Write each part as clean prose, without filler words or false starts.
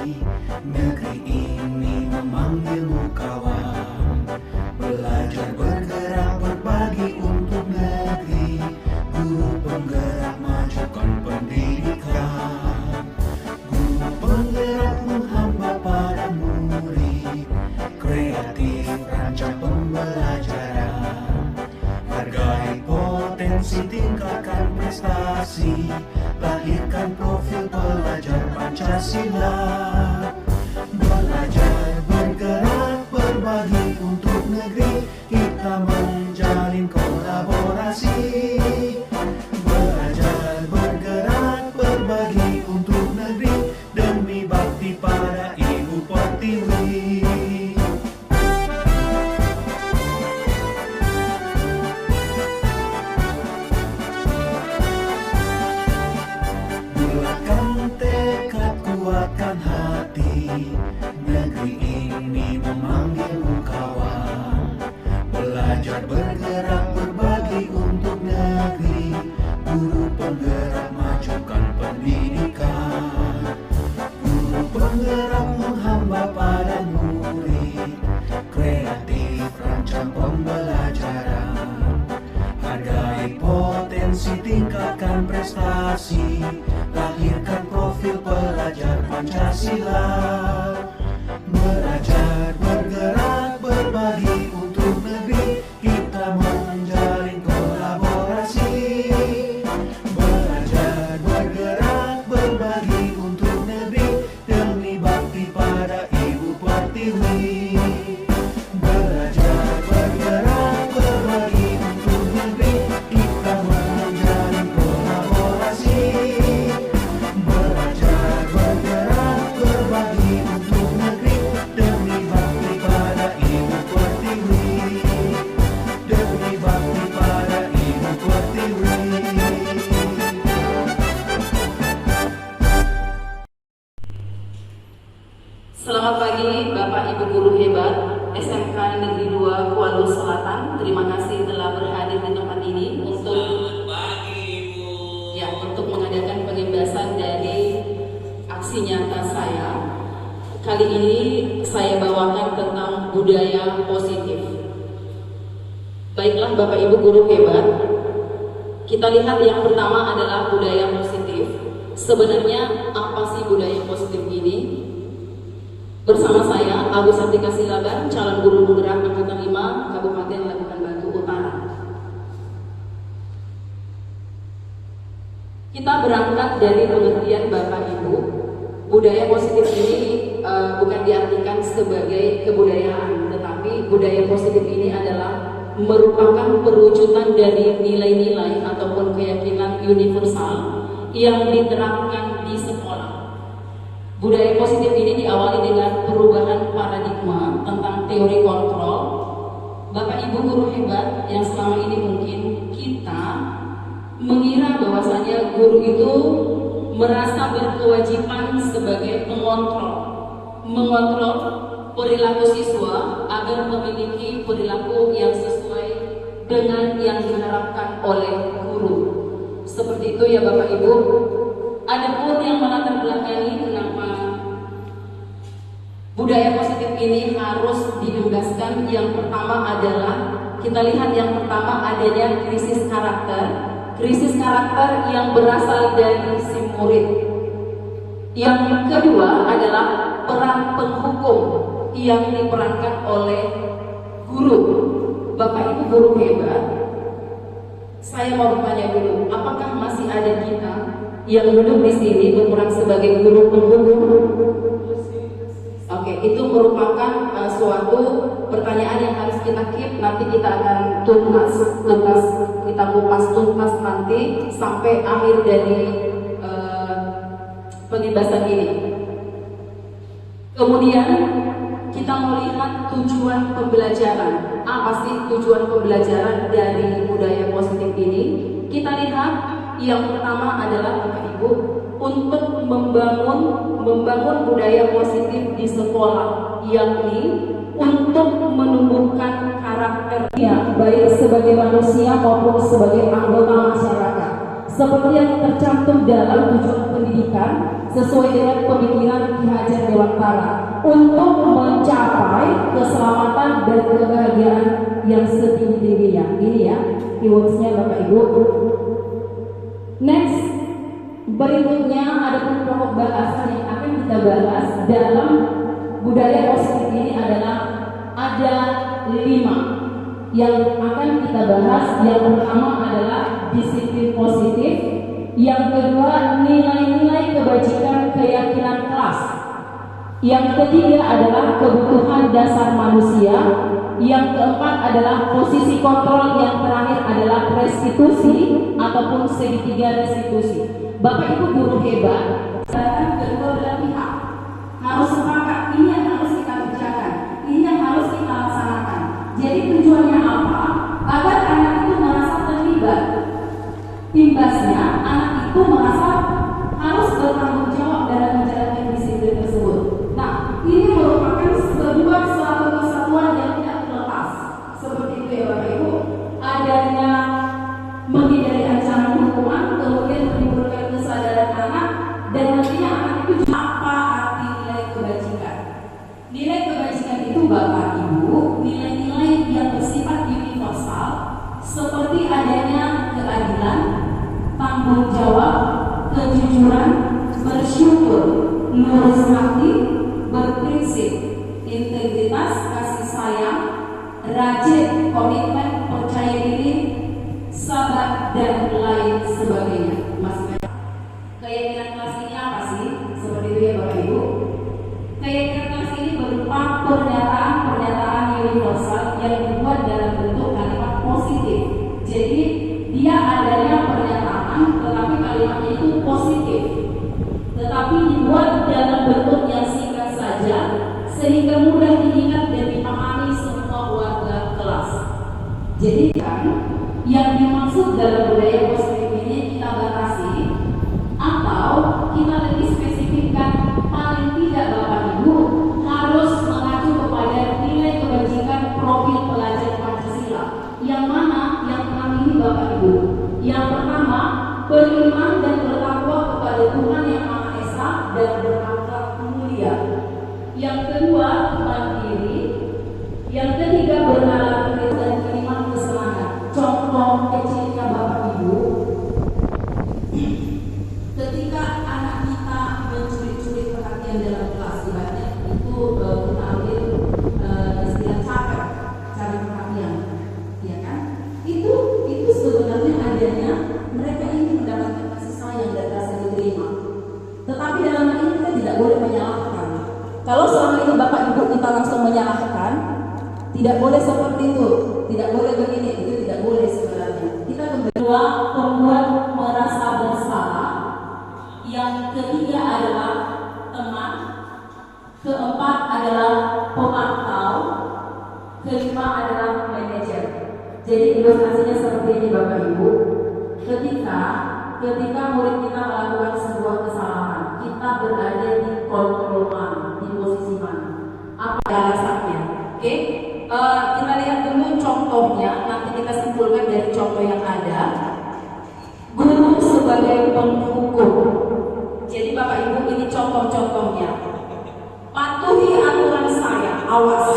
Negeri ini memanggilmu kawan, belajar bergerak berbagi untuk negeri. Guru penggerak majukan pendidikan, guru penggerak menghamba para murid. Kreatif rancang pembelajaran, hargai potensi, tingkatkan prestasi, lahirkan profil pelajar Pancasila. Belajar bergerak berbagi untuk negeri, kita menjalin kolaborasi. Belajar bergerak berbagi untuk negeri, demi bakti pada Ibu Pertiwi. Bulatkan tekad, kuatkan hati, negeri ini memanggilmu kawan. Belajar bergerak berbagi untuk negeri, guru penggerak majukan pendidikan, guru penggerak menghamba pada murid. Kreatif rancang pembelajaran, hargai potensi, tingkatkan prestasi, lahirkan profil pelajar Pancasila. Belajar bergerak berbagi untuk negeri, kita menjalin kolaborasi. Belajar bergerak berbagi untuk negeri, demi bakti pada Ibu Pertiwi. Belajar bergerak berbagi untuk negeri, kita menjalin kolaborasi. Belajar bergerak berbagi untuk negeri, demi bakti pada Ibu Pertiwi. Demi bakti pada Ibu Pertiwi. Selamat pagi Bapak Ibu Guru hebat SMK Negeri 2 Kuala Selatan. Terima kasih telah berhadir di tempat ini untuk mengadakan pengibasan dari aksi nyata saya. Kali ini saya bawakan tentang budaya positif. Baiklah Bapak Ibu Guru hebat, kita lihat yang pertama adalah budaya positif. Sebenarnya apa sih budaya positif ini? Bersama saya, Agus Sartika Silaban, calon guru penggerak Angkatan 5, Kabupaten Labuhan Batu Utara. Kita berangkat dari pengertian Bapak Ibu. Budaya positif ini bukan diartikan sebagai kebudayaan, tetapi budaya positif ini adalah merupakan perwujudan dari nilai-nilai ataupun keyakinan universal yang diterapkan di sekolah. Budaya positif ini diawali dengan perubahan paradigma tentang teori kontrol. Bapak Ibu guru hebat yang selama ini mungkin kita mengira bahwasanya guru itu merasa berkewajiban sebagai mengontrol perilaku siswa agar memiliki perilaku yang sesuai dengan yang diharapkan oleh guru. Seperti itu ya Bapak Ibu. Adapun yang melatar belakangi kenapa budaya positif ini harus diundaskan, yang pertama adalah kita lihat yang pertama adanya krisis karakter yang berasal dari si murid. Yang kedua adalah peran penghukum yang diperankan oleh guru. Bapak Ibu guru hebat, saya mau bertanya dulu, apakah masih ada kita yang duduk di sini berperan sebagai guru penghukum? Oke, itu merupakan suatu pertanyaan yang harus kita keep. Nanti kita akan tuntas, kita kupas tuntas nanti sampai akhir dari pengibasan ini. Kemudian kita melihat tujuan pembelajaran. Apa sih tujuan pembelajaran dari budaya positif ini? Kita lihat yang pertama adalah Bapak Ibu, untuk membangun budaya positif di sekolah, yakni untuk menumbuhkan karakternya baik sebagai manusia maupun sebagai anggota masyarakat. seperti yang tercantum dalam tujuan pendidikan sesuai dengan pemikiran Ki Hajar Dewantara untuk mencapai keselamatan dan kebahagiaan yang setinggi-tingginya. Ini ya keywordsnya Bapak Ibu. Next, berikutnya ada pokok bahasan yang akan kita bahas dalam budaya positif ini adalah ada 5 yang akan kita bahas. Yang pertama adalah disiplin positif, yang kedua nilai-nilai kebajikan keyakinan kelas, yang ketiga adalah kebutuhan dasar manusia, yang keempat adalah posisi kontrol, yang terakhir adalah restitusi ataupun segitiga restitusi. Bapak Ibu guru hebat, kedua belah pihak harus sepakat, ini yang harus kita kerjakan, ini yang harus kita laksanakan. Jadi tujuannya apa? Agar anak itu merasa terlibat. Imbasnya anak itu merasa harus bertanggung jawab dalam menjalankan disiplin tersebut. Nah, ini merupakan sebuah suatu kesatuan yang tidak terlepas. Seperti itu ya Bapak Ibu. Adanya menghindari ancaman hukuman, kemudian menimbulkan kesadaran anak, dan nantinya anak itu juga apa arti nilai kebajikan. Nilai kebajikan itu Bapak Ibu, nilai-nilai yang bersifat universal seperti adanya keadilan, tanggung jawab, kejujuran, bersyukur, lurus hati, berprinsip, integritas, kasih sayang, rajin, komitmen, percaya diri, sabar, dan lain sebagainya. Keyakinan kelas ini apa sih? Seperti itu ya Bapak Ibu. Keyakinan kelas ini berupa pernyataan universal yang dibuat dalam bentuk kalimat positif. Jadi dia adanya pernyataan, tetapi kalimatnya itu positif, tetapi dibuat dalam bentuk yang singkat saja sehingga mudah diingat dan dipahami semua warga kelas. Jadi kan yang dimaksud dalam budaya positif ini kita batasi atau kita lebih spesifikkan, paling tidak Bapak Ibu harus mengacu kepada nilai kebajikan profil pelajar Pancasila. Yang mana? Yang enam ini Bapak Ibu. Yang pertama, beriman dan bertakwa kepada Tuhan Yang Maha Esa dan berakhlak mulia. Yang kedua, mandiri. Yang ketiga, bernalar dan terima kesenangan. Contoh kecilnya Bapak Ibu, ketika anak kita mencuri-curi perhatian dalam kelas, ibaratnya itu kita ambil istilah capek, cari perhatian, ya kan? Itu sebenarnya adanya mereka ingin mendapatkan kasih sayang dan rasa diterima. Tetapi dalam hal ini kita tidak boleh menyalahkan. Kalau selama ini Bapak Ibu kita langsung menyalahkan, tidak boleh seperti itu, tidak boleh begini, itu tidak boleh sebenarnya. Kita kedua, membuat merasa bersalah. Yang ketiga adalah teman. Keempat adalah pemantau. Kelima adalah manajer. Jadi ilustrasinya seperti ini Bapak Ibu. Ketika murid kita melakukan sebuah kesalahan, kita berada di kontrol mana, di posisi mana, apa alasannya? Oke? Kita lihat dulu contohnya, nanti kita simpulkan dari contoh yang ada. Guru sebagai penghukum. Jadi Bapak Ibu ini contoh-contohnya. Patuhi aturan saya, awas.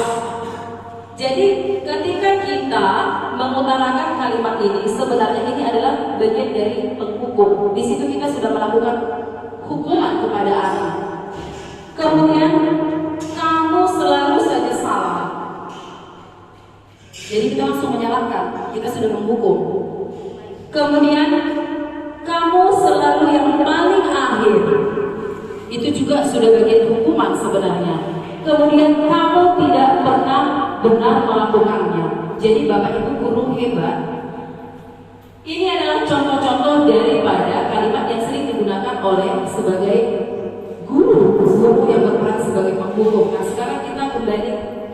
Jadi ketika kita mengutarakan kalimat ini, sebenarnya ini adalah bagian dari penghukum. Di situ kita sudah melakukan hukuman kepada anak. Kemudian kamu selalu saja salah. Jadi kita langsung menyalahkan, kita sudah menghukum. Kemudian kamu selalu yang paling akhir. Itu juga sudah bagian hukuman sebenarnya. Kemudian kamu tidak pernah benar melakukannya. Jadi Bapak Ibu guru hebat. Ini adalah contoh-contoh daripada kalimat yang sering digunakan oleh sebagai guru yang berperan sebagai penghukum. Nah sekarang kita kembali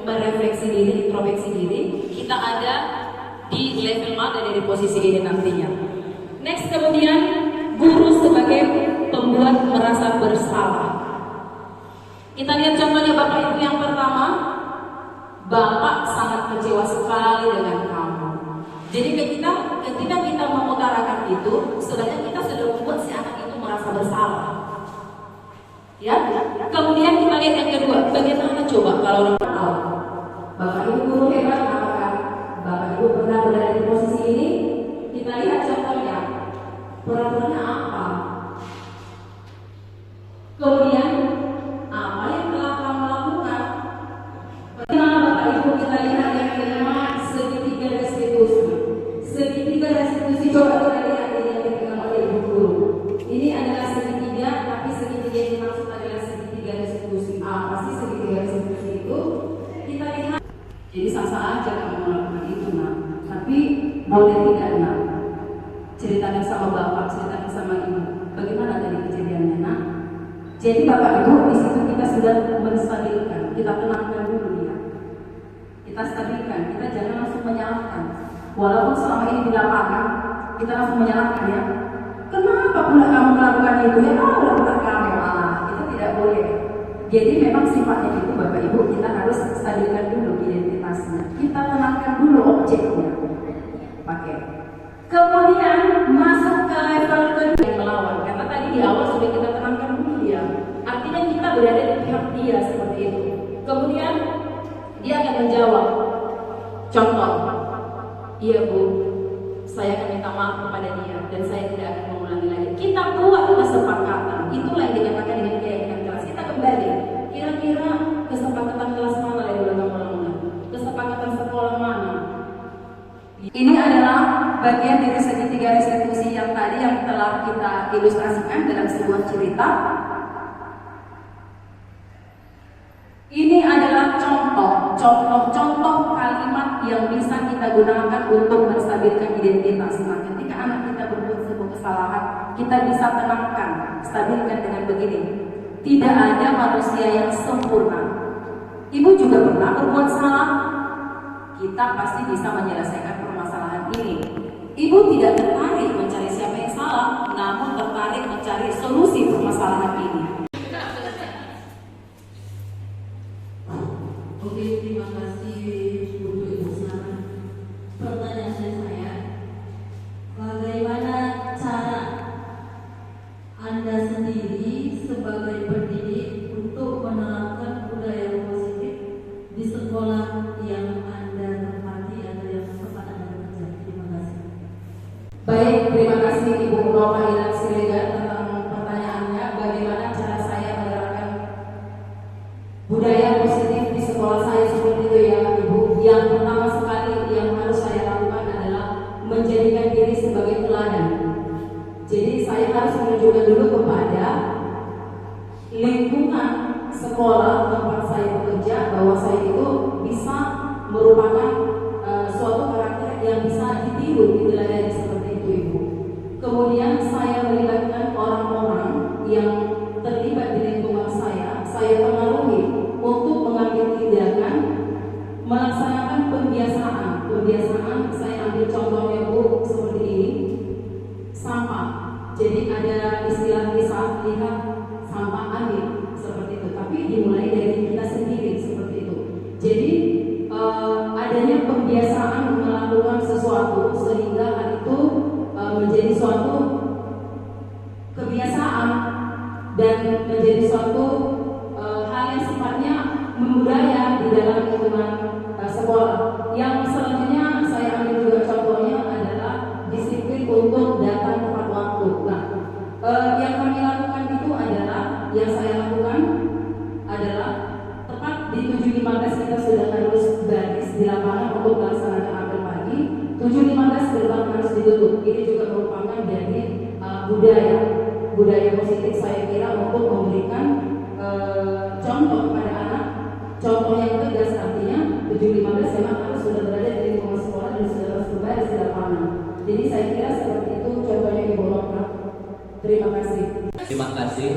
merefleksi diri, introspeksi diri. Kita ada di level mana dari posisi ini nantinya. Next, kemudian guru sebagai pembuat merasa bersalah. Kita lihat contohnya Bapak Ibu yang pertama. Bapak sangat kecewa sekali dengan kamu. Jadi ketika kita mengutarakan itu, sebenarnya merasa bersalah. Ya, kemudian kita lihat yang kedua, bagaimana coba kalau orang tahu Bapak Ibu guru hebat, apakah Bapak Ibu pernah berada di posisi ini? Kita lihat contohnya, peraturannya apa? Kemudian apa yang telah kamu lakukan? Bagaimana Bapak Ibu kita lihat yang kelima, segitiga restitusi. Segitiga restitusi coba kita lihat ini yang dipegang oleh Ibu guru. Ini adalah segitiga, tapi segitiga yang dimaksud adalah segitiga restitusi. Apa sih segitiga restitusi itu? Kita lihat. Jadi sah-sah aja kamu melakukan itu, nah. Tapi boleh tidak, nah. Ceritakan sama bapak, ceritakan sama ibu. Bagaimana tadi kejadiannya, nah? Jadi Bapak Ibu di situ kita sudah menstabilkan, kita tenangkan dulu dia. Kita stabilkan, kita jangan langsung menyalahkan. Walaupun selama ini di lapangan kita langsung menyalahkan ya. Kenapa pula kamu melakukan itu? Ya udah pula kamu. Itu tidak boleh. Jadi memang sifatnya itu Bapak Ibu kita harus stabilkan dulu identitasnya. Kita tenangkan dulu objeknya. Pakai. Kemudian masuk ke level kedua yang melawan. Karena tadi di awal sudah kita tenangkan dulu dia. Artinya kita berada di pihak dia seperti itu. Kemudian dia akan menjawab. Contoh, iya Bu, saya akan minta maaf kepada dia dan saya tidak akan mengulangi lagi. Kita buat kesepakatan. Itulah yang dikatakan dengan keyakinan keras. Kita kembali. Kira-kira kesepakatan kelas mana yang boleh kamu lakukan? Kesepakatan sekolah mana? Ini adalah bagian dari segitiga restitusi yang tadi yang telah kita ilustrasikan dalam sebuah cerita. Ini adalah contoh kalimat yang bisa kita gunakan untuk menstabilkan identitas. Nah, ketika anak kita berbuat sebuah kesalahan, kita bisa tenangkan, stabilkan dengan begini. Tidak ada manusia yang sempurna. Ibu juga pernah berbuat salah. Kita pasti bisa menyelesaikan permasalahan ini. Ibu tidak tertarik mencari siapa yang salah, namun tertarik mencari solusi permasalahan ini. Oke, terima kasih untuk Ibu Sarah. Pertanyaan saya, bagaimana cara Anda sendiri sebagai pendidik untuk menerapkan budaya positif di sekolah yang Anda tempati atau yang tempat Anda bekerja? Terima kasih. Baik, terima kasih Ibu Nova Ilang Siregar tentang pertanyaannya. Bagaimana cara saya menerapkan budaya positif di sekolah saya seperti itu ya Ibu. Yang pertama sekali yang harus saya lakukan adalah menjadikan diri sebagai teladan. Jadi saya harus menunjukkan dulu kepada lingkungan sekolah tempat saya bekerja bahwa saya itu bisa merupakan suatu karakter yang bisa ditiru, diteladani seperti itu Ibu. Kemudian saya melibatkan orang-orang yang terlibat di lingkungan saya pengaruhi untuk mengambil tindakan, melaksanakan pembiasaan. Saya ambil contohnya Bu seperti ini, sampah. Jadi ada istilah lihat sampah ambil seperti itu. Tapi dimulai dari kita sendiri seperti itu. Jadi adanya pembiasaan melakukan sesuatu sehingga hal itu menjadi suatu kebiasaan dan menjadi suatu hal yang sifatnya membudaya di dalam lingkungan sekolah. Yang selanjutnya saya ambil juga contohnya adalah disiplin untuk datang tepat waktu. Nah, yang kami lakukan itu adalah yang saya lakukan adalah tepat di 7.15 kita sudah harus baris di lapangan untuk melaksanakan apel pagi. 7.15 gerbang harus ditutup. Ini juga merupakan dari budaya positif saya kira untuk memberikan contoh kepada anak. Contoh yang tegas artinya 7.15 memang harus sudah berada di lingkungan sekolah dan sudah harus berbaris di lapangan. Jadi saya kira seperti itu contohnya Ibu Nova. Terima kasih. Terima kasih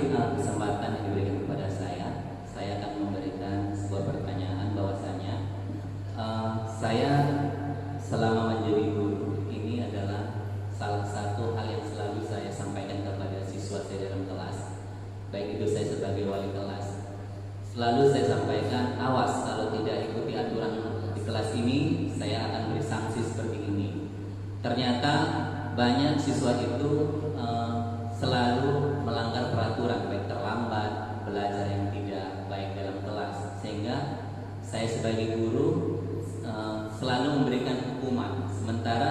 kesempatan yang diberikan kepada saya. Saya akan memberikan sebuah pertanyaan bahwasanya saya selama menjadi guru ini adalah salah satu hal yang selalu saya sampaikan kepada siswa saya dalam kelas. Baik itu saya sebagai wali kelas, selalu saya sampaikan, awas kalau tidak ikuti aturan di kelas ini, saya akan beri sanksi seperti ini. Ternyata banyak siswa itu selalu melanggar peraturan, baik terlambat, belajar yang tidak baik dalam kelas, sehingga saya sebagai guru selalu memberikan hukuman. Sementara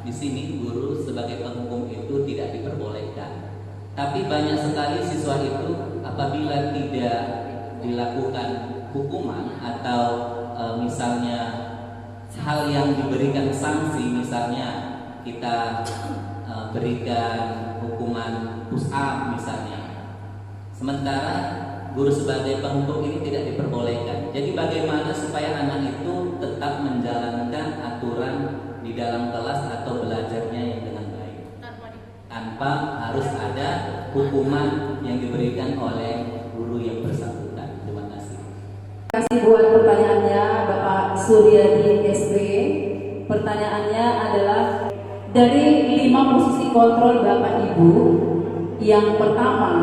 di sini guru sebagai penghukum itu tidak diperbolehkan. Tapi banyak sekali siswa itu apabila tidak dilakukan hukuman atau misalnya hal yang diberikan sanksi, misalnya kita berikan hukuman push up misalnya, sementara guru sebagai penghukum ini tidak diperbolehkan. Jadi bagaimana supaya anak itu tetap menjalankan aturan di dalam kelas atau belajarnya yang dengan baik tanpa harus ada hukuman yang diberikan oleh guru yang bersangkutan. Terima kasih. Terima kasih buat pertanyaannya Bapak Suryadi SP. Pertanyaannya adalah dari 5 posisi kontrol Bapak Ibu, yang pertama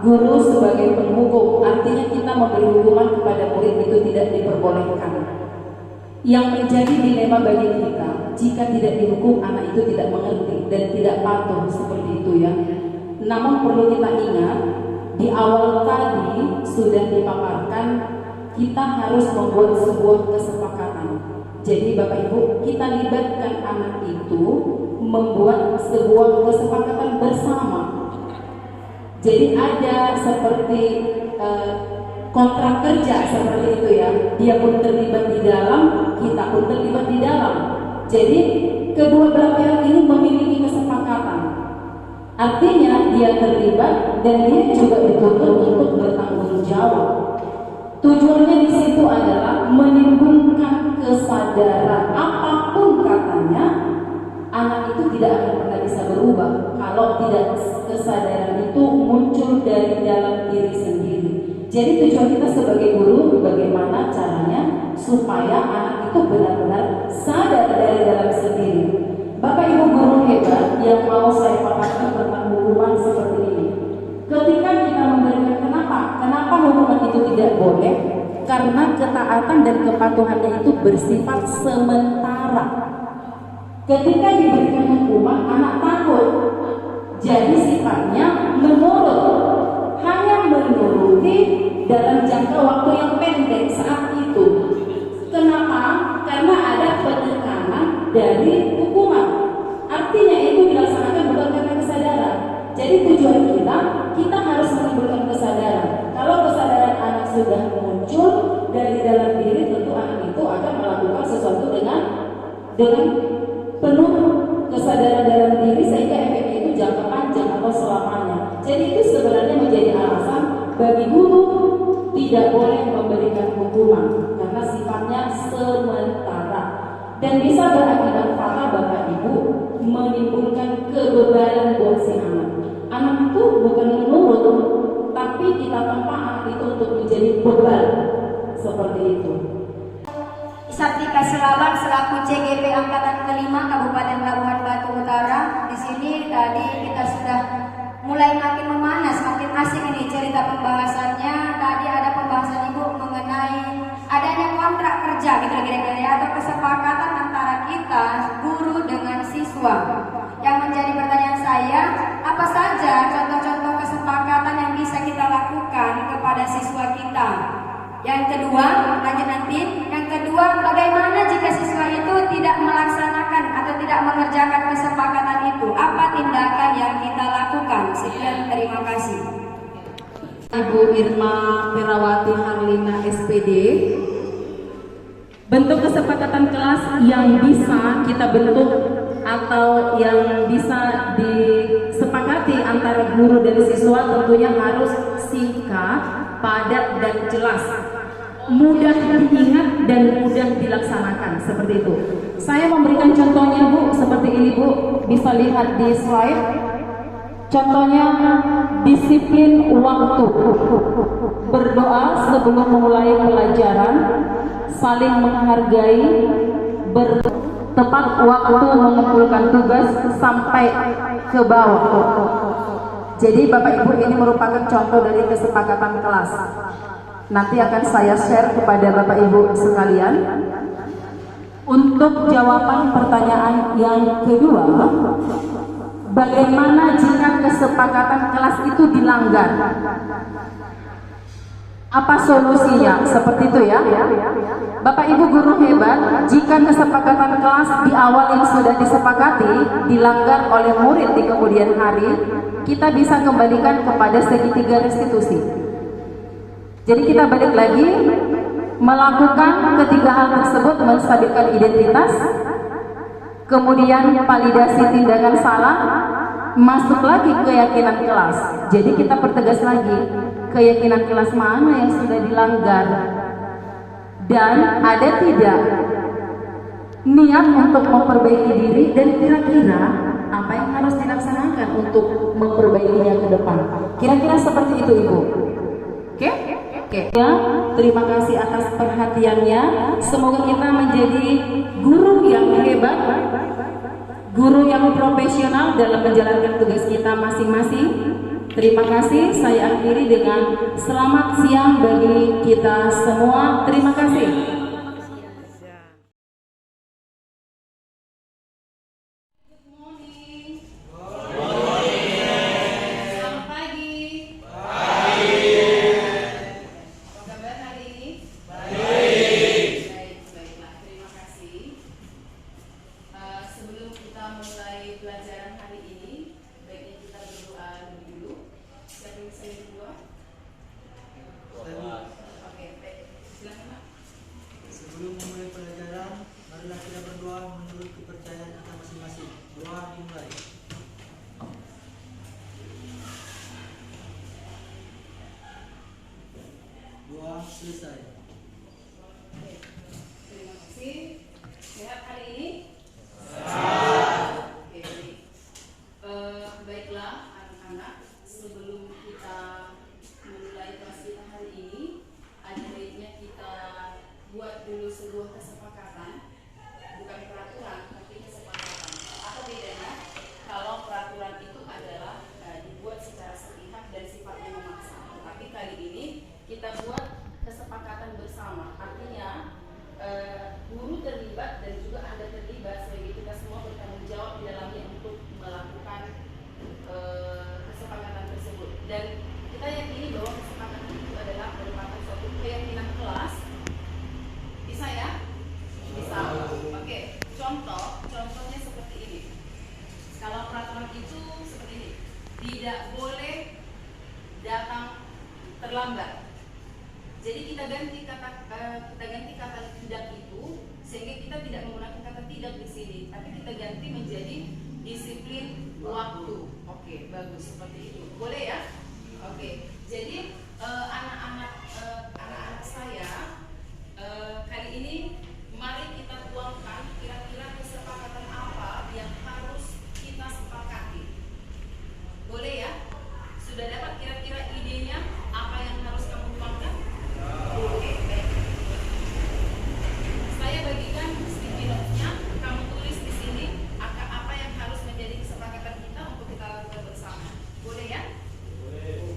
guru sebagai penghukum, artinya kita memberi hukuman kepada murid itu tidak diperbolehkan. Yang menjadi dilema bagi kita, jika tidak dihukum anak itu tidak mengerti dan tidak patuh seperti itu ya. Namun perlu kita ingat, di awal tadi sudah dipaparkan kita harus membuat sebuah kesepakatan. Jadi Bapak Ibu, kita libatkan anak itu membuat sebuah kesepakatan bersama. Jadi ada seperti kontrak kerja seperti itu ya. Dia pun terlibat di dalam, kita pun terlibat di dalam. Jadi kedua belah pihak ini memiliki kesepakatan. Artinya dia terlibat dan dia juga dituntut untuk bertanggung jawab. Tujuannya di situ adalah menimbulkan kesadaran, apapun katanya, anak itu tidak akan pernah bisa berubah kalau tidak kesadaran itu muncul dari dalam diri sendiri. Jadi tujuan kita sebagai guru, bagaimana caranya supaya anak itu benar-benar sadar dari dalam sendiri. Bapak Ibu guru hebat yang mau saya paparkan tentang hukuman seperti ini. Ketika kita memberikan kenapa hukuman itu tidak boleh? Karena ketaatan dan kepatuhannya itu bersifat sementara. Ketika diberikan hukuman, anak takut. Jadi sifatnya menurut, hanya menuruti dalam jangka waktu yang pendek saat itu. Kenapa? Karena ada penekanan dari hukuman. Artinya itu dilaksanakan bukan karena kesadaran. Jadi tujuan kita harus menimbulkan kesadaran. Kalau kesadaran anak sudah muncul dari dalam diri, tentu anak itu akan melakukan sesuatu dengan penuh kesadaran dalam diri, sehingga efeknya itu jangka panjang atau selamanya. Jadi itu sebenarnya menjadi alasan bagi guru tidak boleh memberikan hukuman karena sifatnya sementara dan bisa berakibat fatal Bapak Ibu, menimbulkan kebebanan buat si anak. Anak itu bukan menurut, tapi kita tempa anak itu untuk menjadi beban seperti itu. Sartika Selawan selaku CGP Angkatan ke-5 Kabupaten Labuhan Batu Utara. Di sini tadi kita sudah mulai makin memanas, makin asik ini cerita pembahasannya. Tadi ada pembahasan Ibu mengenai adanya kontrak kerja gitu kira-kira atau kesepakatan antara kita guru dengan siswa. Yang menjadi pertanyaan saya, apa saja contoh-contoh kesepakatan yang bisa kita lakukan kepada siswa kita? Yang kedua, lanjut nanti. Yang kedua, bagaimana jika siswa itu tidak melaksanakan atau tidak mengerjakan kesepakatan itu? Apa tindakan yang kita lakukan? Sekian, terima kasih. Ibu Irma Perawati Harlina SPD. Bentuk kesepakatan kelas yang bisa kita bentuk atau yang bisa disepakati antara guru dan siswa tentunya harus singkat, padat dan jelas, mudah diingat dan mudah dilaksanakan seperti itu. Saya memberikan contohnya Bu, seperti ini Bu, bisa lihat di slide. Contohnya disiplin waktu, berdoa sebelum memulai pelajaran, saling menghargai, tepat waktu mengumpulkan tugas sampai ke bawah. Jadi Bapak Ibu, ini merupakan contoh dari kesepakatan kelas. Nanti akan saya share kepada Bapak Ibu sekalian. Untuk jawaban pertanyaan yang kedua, bagaimana jika kesepakatan kelas itu dilanggar? Apa solusinya? Seperti itu ya. Bapak Ibu guru hebat, jika kesepakatan kelas di awal yang sudah disepakati dilanggar oleh murid di kemudian hari, kita bisa kembalikan kepada segitiga restitusi. Jadi kita balik lagi melakukan ketiga hal tersebut, menstabilkan identitas, kemudian validasi tindakan salah, masuk lagi keyakinan kelas. Jadi kita pertegas lagi keyakinan kelas mana yang sudah dilanggar, dan ada tidak niat untuk memperbaiki diri, dan kira-kira apa yang harus dilaksanakan untuk memperbaikinya ke depan. Kira-kira seperti itu Ibu. Oke? Oke. Ya, terima kasih atas perhatiannya. Semoga kita menjadi guru yang hebat, guru yang profesional dalam menjalankan tugas kita masing-masing. Terima kasih. Saya akhiri dengan selamat siang bagi kita semua. Terima kasih. Sebelum memulai pelajaran, marilah kita berdoa menurut kepercayaan kita masing-masing. Doa dimulai. Doa selesai. Terima kasih. Sehat hari ini? Oke, baiklah anak-anak, sebelum kita memulai kelas kita hari ini, ada baiknya kita buat dulu sebuah kesepakatan, bukan peraturan, tapi kesepakatan. Apa bedanya? Kalau peraturan itu adalah dibuat secara sepihak dan sifatnya memaksa, tapi kali ini kita buat kesepakatan bersama. Artinya guru terlibat dan juga Anda terlibat, sehingga kita semua bertanggung jawab di dalamnya untuk melakukan kesepakatan tersebut. Dan kita yakini bahwa kesepakatan itu adalah merupakan suatu keyakinan kelas. Bisa ya? Bisa. Oke. Contohnya seperti ini. Kalau peraturan itu seperti ini, tidak boleh datang terlambat. Jadi kita ganti kata tidak itu, sehingga kita tidak menggunakan kata tidak di sini, tapi kita ganti menjadi disiplin waktu. Oke, bagus, seperti itu. Boleh ya? Oke. Jadi anak-anak saya kali ini mari kita tuangkan kira-kira kesepakatan apa yang harus kita sepakati. Boleh ya? Sudah dapat kira-kira idenya apa yang harus kamu tuangkan? Oke, baik. Saya bagikan sticky note-nya, kamu tulis di sini apa yang harus menjadi kesepakatan kita untuk kita lakukan bersama. Boleh ya? Boleh.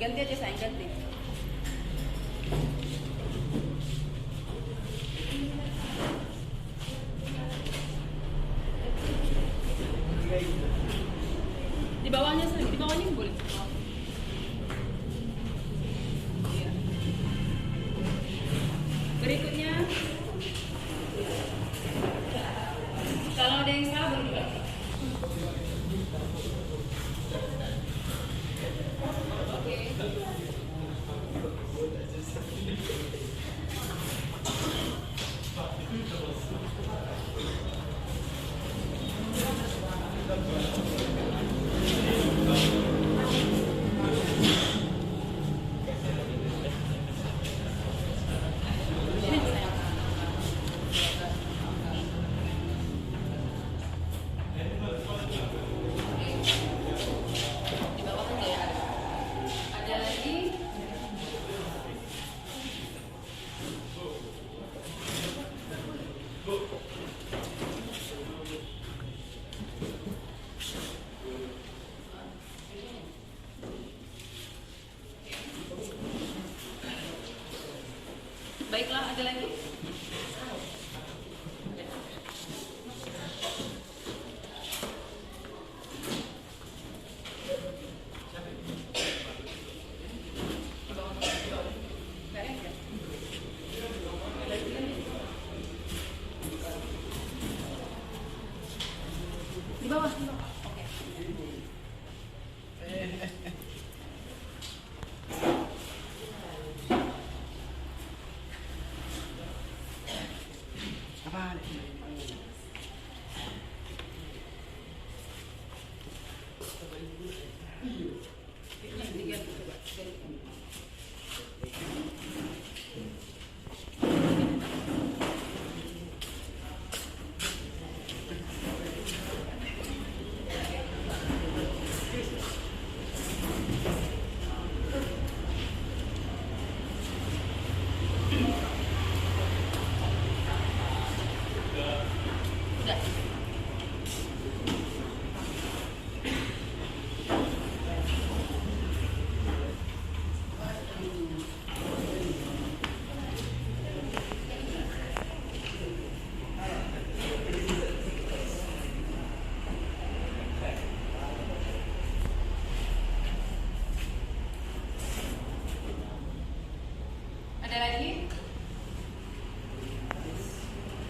Ganti aja sayang, ganti. Di bawahnya sayang, di bawahnya boleh. Iya. Berikutnya, kalau ada yang salah boleh juga. Oke. Di bawah aja ya. Ada lagi. Baiklah, ada lagi. Di bawah. Nggak ada ya? Ada lagi kan? Di bawah, di bawah. Oke. Tiga, coba. Udah. Ada lagi?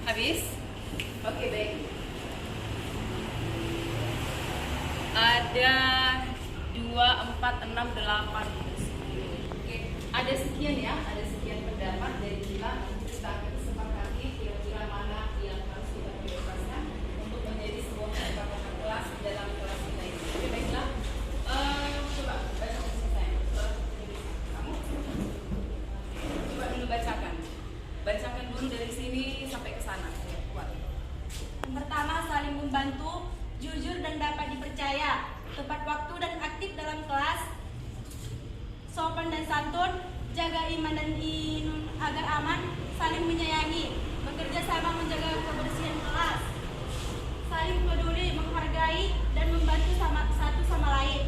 Habis? Oke, baik. Ada 2, 4, 6, 8, 10. Oke, ada sekian ya, ada sekian pendapat dari kita. Kita akan sepakati kira-kira mana yang harus kita prioritaskan untuk menjadi sebuah kesepakatan kelas dalam kelas kita ini. Oke, baiklah. Coba baca saya. Kamu coba dulu bacakan. Bacakan dulu dari sini sampai ke sana. Kuat. Yang pertama, saling membantu, jujur dan dapat dipercaya, tepat waktu dan aktif dalam kelas, sopan dan santun, jaga iman dan agar aman, saling menyayangi, bekerja sama menjaga kebersihan kelas, saling peduli, menghargai dan membantu satu sama lain.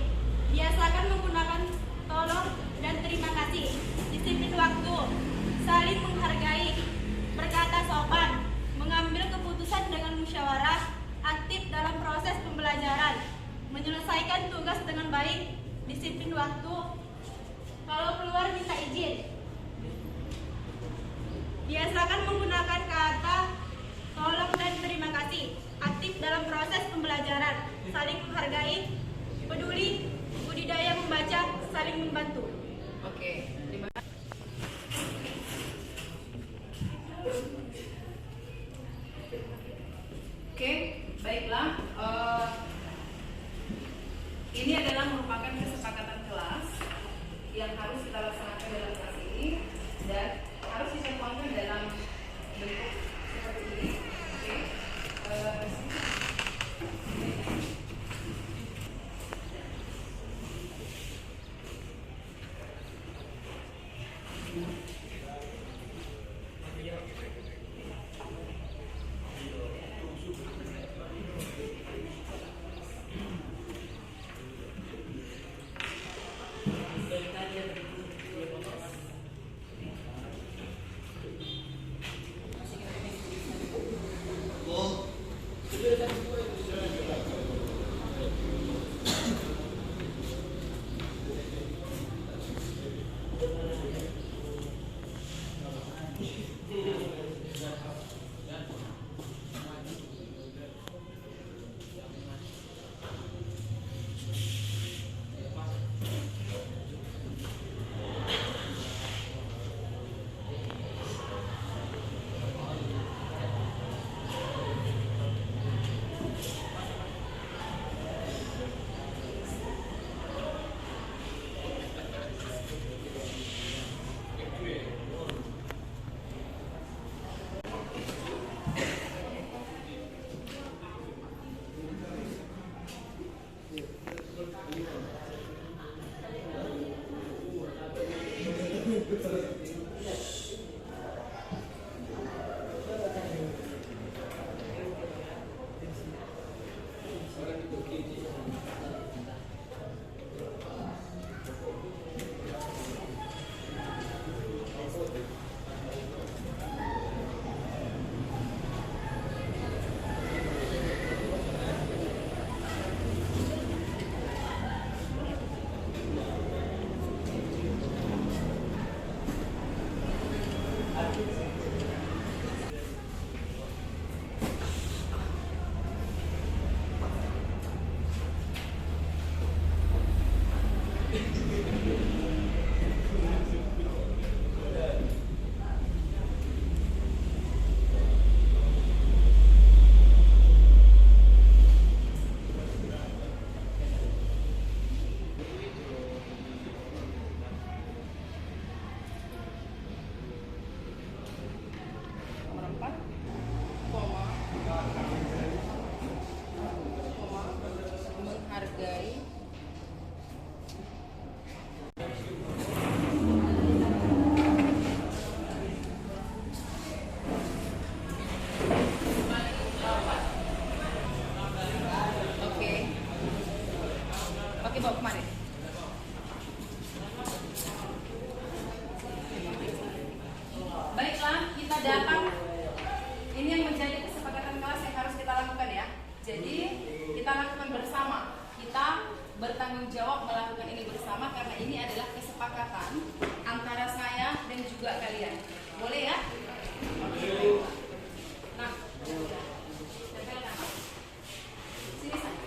Biasakan menggunakan tolong dan terima kasih, disiplin waktu, saling menghargai, berkata sopan, mengambil keputusan dengan musyawarah, aktif dalam proses pembelajaran, menyelesaikan tugas dengan baik, disiplin waktu, kalau keluar minta izin. Biasakan menggunakan kata tolong dan terima kasih, aktif dalam proses pembelajaran, saling menghargai, peduli, budidaya membaca, saling membantu. Oke, terima kasih. Oke, baiklah. Ini adalah merupakan kesepakatan kelas yang harus kita laksanakan dalam kelas ini dan harus dituangkan dalam bentuk seperti ini. Oke. Dari tadi dari Oke, bawa kemarin. Baiklah, kita dapat ini yang menjadi kesepakatan kelas yang harus kita lakukan ya. Jadi kita lakukan bersama. Kita bertanggung jawab melakukan ini bersama karena ini adalah kesepakatan antara saya dan juga kalian. Boleh ya? Oke. Nah, tempelkan. Sini saya.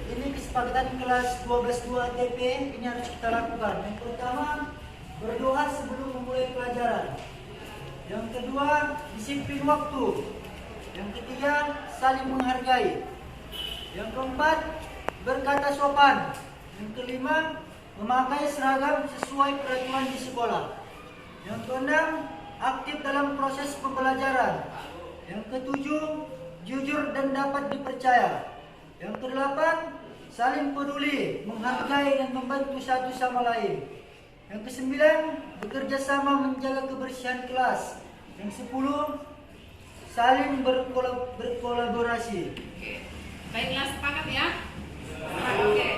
Ini kesepakatan kelas 12.2 ATP ini harus kita lakukan. Yang pertama, berdoa sebelum memulai pelajaran. Yang kedua, disiplin waktu. Yang ketiga, saling menghargai. Yang keempat, berkata sopan. Yang kelima, memakai seragam sesuai peraturan di sekolah. Yang keenam, aktif dalam proses pembelajaran. Yang ketujuh, jujur dan dapat dipercaya. Yang kedelapan, saling peduli, menghargai dan membantu satu sama lain. Yang kesembilan, bekerja sama menjaga kebersihan kelas. Yang 10, saling berkolaborasi. Oke. Baiklah, sepakat ya? Oke.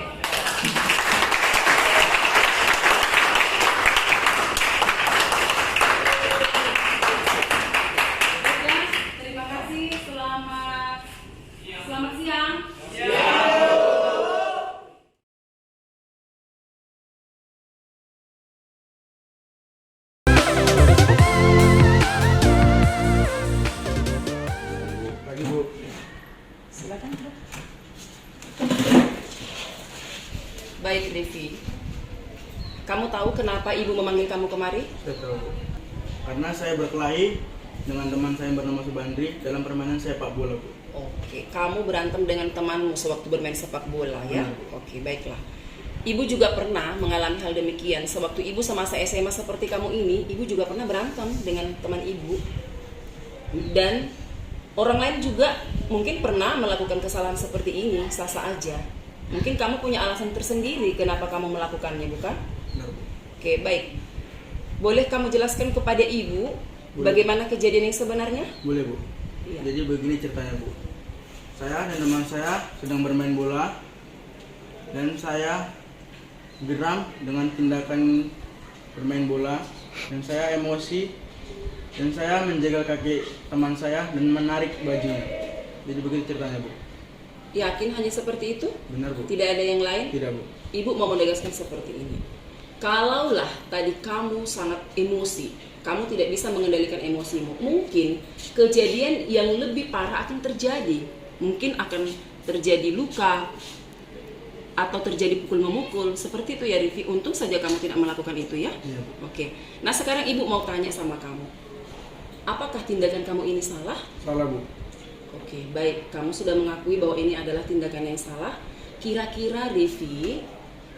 Baiklah, terima kasih. Selamat siang. Pagi Bu. Silakan, Bro. Baik, Devi. Kamu tahu kenapa ibu memanggil kamu kemari? Saya tahu Bu. Karena saya berkelahi dengan teman saya yang bernama Subandri dalam permainan sepak bola Bu. Oke, kamu berantem dengan temanmu sewaktu bermain sepak bola ya? Benar. Oke, baiklah. Ibu juga pernah mengalami hal demikian. Sewaktu ibu semasa SMA seperti kamu ini, ibu juga pernah berantem dengan teman ibu. Dan orang lain juga mungkin pernah melakukan kesalahan seperti ini, sah-sah aja. Mungkin kamu punya alasan tersendiri kenapa kamu melakukannya, bukan? Benar Bu. Oke, baik. Boleh kamu jelaskan kepada ibu Boleh. bagaimana kejadian yang sebenarnya? Boleh Bu. Iya. Jadi begini ceritanya Bu. Saya dan teman saya sedang bermain bola dan saya geram dengan tindakan bermain bola dan saya emosi dan saya menjegal kaki teman saya dan menarik bajunya. Jadi begini ceritanya Bu. Yakin hanya seperti itu? Benar Bu. Tidak ada yang lain? Tidak Bu. Ibu mau menegaskan seperti ini. Kalaulah tadi kamu sangat emosi, kamu tidak bisa mengendalikan emosimu, mungkin kejadian yang lebih parah akan terjadi. Mungkin akan terjadi luka, atau terjadi pukul memukul seperti itu ya Rivi. Untung saja kamu tidak melakukan itu ya. Iya, Bu. Oke. Nah sekarang ibu mau tanya sama kamu, apakah tindakan kamu ini salah? Salah, Bu. Oke, baik. Kamu sudah mengakui bahwa ini adalah tindakan yang salah. Kira-kira Rivi,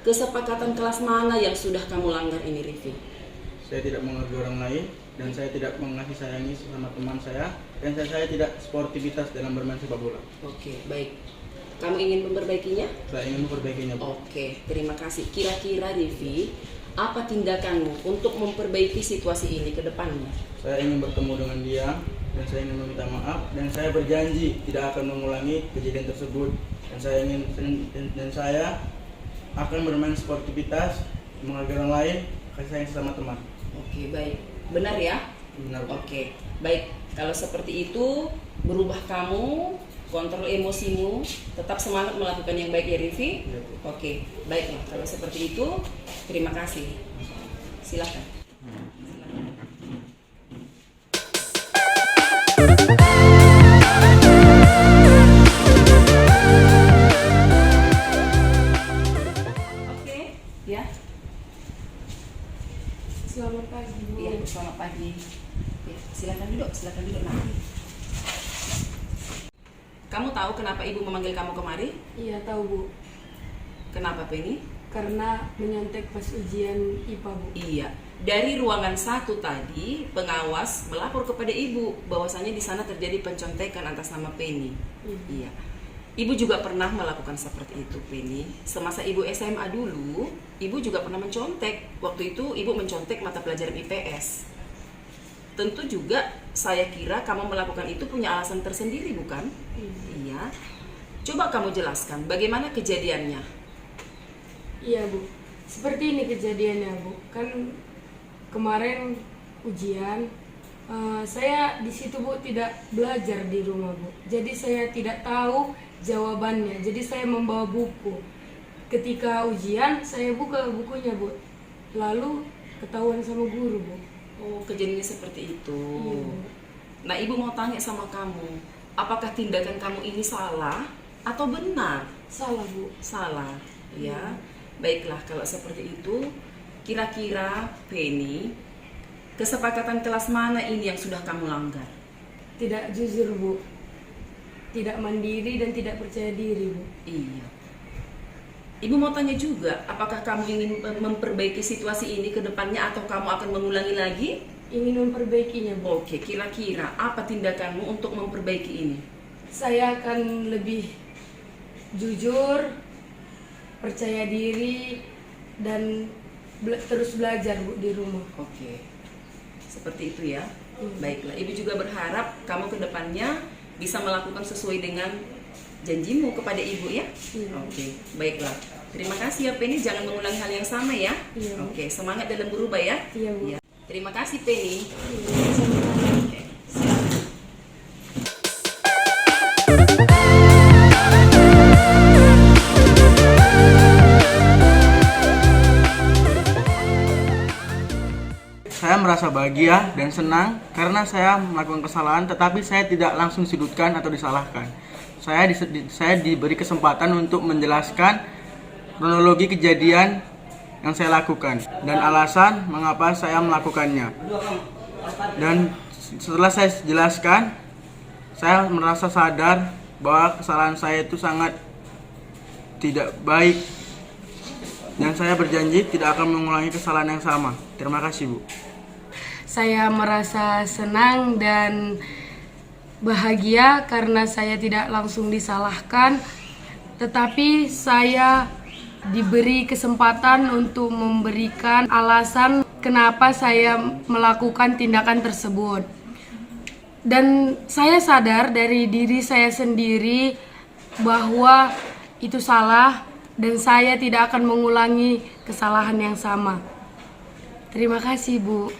kesepakatan kelas mana yang sudah kamu langgar ini Rivi? Saya tidak menghargai orang lain dan saya tidak mengasih sayangi sesama teman saya dan saya tidak sportivitas dalam bermain sepak bola. Oke, baik. Kamu ingin memperbaikinya? Saya ingin memperbaikinya, Bu. Oke, terima kasih. Kira-kira Rivi, apa tindakanmu untuk memperbaiki situasi ini ke depannya? Saya ingin bertemu dengan dia dan saya ingin meminta maaf dan saya berjanji tidak akan mengulangi kejadian tersebut dan saya akan bermain sportivitas, menghargai orang lain, kasih sayang sesama teman. Oke, baik. Benar ya? Benar, Bu. Oke, baik. Kalau seperti itu, berubah kamu, kontrol emosimu, tetap semangat melakukan yang baik ya Rivi. Iya, Bu. Oke, baiklah. Kalau seperti itu, terima kasih. Silakan. Oke, ya. Selamat pagi, Bu. Iya, selamat pagi. Ya, silakan duduk nanti. Kamu tahu kenapa ibu memanggil kamu kemari? Iya, tahu, Bu. Kenapa Penny? Karena menyontek pas ujian IPA, Bu. Iya, dari ruangan 1 tadi pengawas melapor kepada ibu bahwasanya di sana terjadi pencontekan atas nama Penny. Iya. Ibu juga pernah melakukan seperti itu, Penny. Semasa ibu SMA dulu, ibu juga pernah mencontek. Waktu itu ibu mencontek mata pelajaran IPS. Tentu juga saya kira kamu melakukan itu punya alasan tersendiri, bukan? Iya. Coba kamu jelaskan bagaimana kejadiannya. Iya, Bu. Seperti ini kejadiannya, Bu. Kan kemarin ujian, saya di situ, Bu, tidak belajar di rumah, Bu. Jadi saya tidak tahu jawabannya. Jadi saya membawa buku. Ketika ujian, saya buka bukunya, Bu. Lalu ketahuan sama guru, Bu. Oh, kejadiannya seperti itu. Iya, Bu. Nah, ibu mau tanya sama kamu, apakah tindakan kamu ini salah atau benar? Salah, Bu. Salah, ya. Baiklah, kalau seperti itu, kira-kira Penny, kesepakatan kelas mana ini yang sudah kamu langgar? Tidak jujur, Bu. Tidak mandiri dan tidak percaya diri, Bu. Iya. Ibu mau tanya juga, apakah kamu ingin memperbaiki situasi ini ke depannya atau kamu akan mengulangi lagi? Ingin memperbaikinya, Bu. Oke, kira-kira apa tindakanmu untuk memperbaiki ini? Saya akan lebih jujur, percaya diri, dan terus belajar, Bu, di rumah. Oke, seperti itu ya. Baiklah, ibu juga berharap kamu ke depannya bisa melakukan sesuai dengan janjimu kepada ibu ya. Oke, baiklah. Terima kasih ya Penny, jangan mengulangi hal yang sama ya. Iya, Bu. Oke, semangat dalam berubah ya. Iya, Bu. Iya. Terima kasih Penny. Iya, Oke, silakan. Saya merasa bahagia dan senang karena saya melakukan kesalahan, tetapi saya tidak langsung sudutkan atau disalahkan. Saya diberi kesempatan untuk menjelaskan kronologi kejadian yang saya lakukan dan alasan mengapa saya melakukannya. Dan setelah saya jelaskan, saya merasa sadar bahwa kesalahan saya itu sangat tidak baik dan saya berjanji tidak akan mengulangi kesalahan yang sama. Terima kasih, Bu. Saya merasa senang dan bahagia karena saya tidak langsung disalahkan, tetapi saya diberi kesempatan untuk memberikan alasan kenapa saya melakukan tindakan tersebut. Dan saya sadar dari diri saya sendiri bahwa itu salah dan saya tidak akan mengulangi kesalahan yang sama. Terima kasih, Bu.